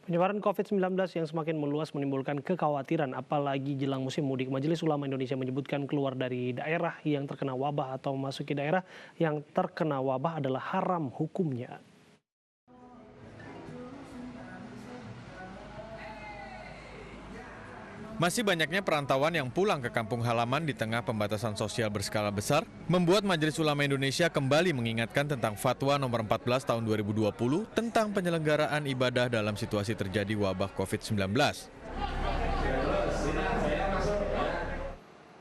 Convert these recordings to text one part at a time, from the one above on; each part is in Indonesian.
Penyebaran COVID-19 yang semakin meluas menimbulkan kekhawatiran apalagi jelang musim mudik. Majelis Ulama Indonesia menyebutkan keluar dari daerah yang terkena wabah atau memasuki daerah yang terkena wabah adalah haram hukumnya. Masih banyaknya perantauan yang pulang ke kampung halaman di tengah pembatasan sosial berskala besar membuat Majelis Ulama Indonesia kembali mengingatkan tentang Fatwa nomor 14 tahun 2020 tentang penyelenggaraan ibadah dalam situasi terjadi wabah COVID-19.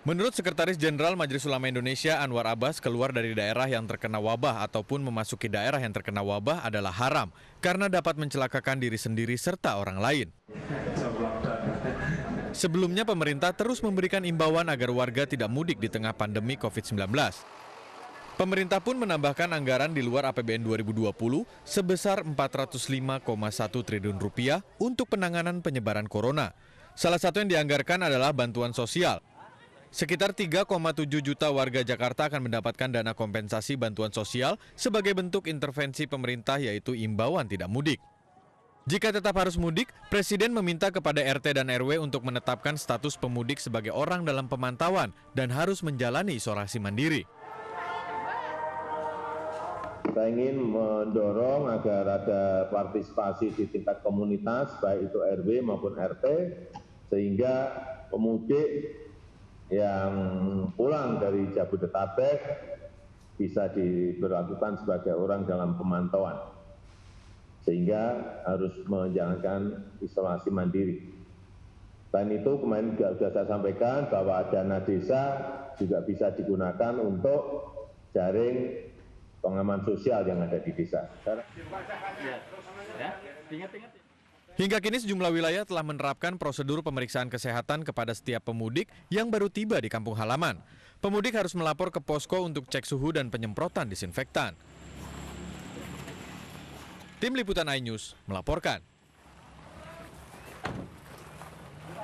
Menurut Sekretaris Jenderal Majelis Ulama Indonesia Anwar Abbas, keluar dari daerah yang terkena wabah ataupun memasuki daerah yang terkena wabah adalah haram karena dapat mencelakakan diri sendiri serta orang lain. Sebelumnya pemerintah terus memberikan imbauan agar warga tidak mudik di tengah pandemi COVID-19. Pemerintah pun menambahkan anggaran di luar APBN 2020 sebesar 405,1 triliun rupiah untuk penanganan penyebaran corona. Salah satu yang dianggarkan adalah bantuan sosial. Sekitar 3,7 juta warga Jakarta akan mendapatkan dana kompensasi bantuan sosial sebagai bentuk intervensi pemerintah, yaitu imbauan tidak mudik. Jika tetap harus mudik, Presiden meminta kepada RT dan RW untuk menetapkan status pemudik sebagai orang dalam pemantauan dan harus menjalani isolasi mandiri. Kita ingin mendorong agar ada partisipasi di tingkat komunitas, baik itu RW maupun RT, sehingga pemudik yang pulang dari Jabodetabek bisa diberlakukan sebagai orang dalam pemantauan, sehingga harus menjalankan isolasi mandiri. Selain itu, kemarin juga sudah saya sampaikan bahwa dana desa juga bisa digunakan untuk jaring pengaman sosial yang ada di desa. Hingga kini sejumlah wilayah telah menerapkan prosedur pemeriksaan kesehatan kepada setiap pemudik yang baru tiba di kampung halaman. Pemudik harus melapor ke posko untuk cek suhu dan penyemprotan disinfektan. Tim Liputan iNews melaporkan.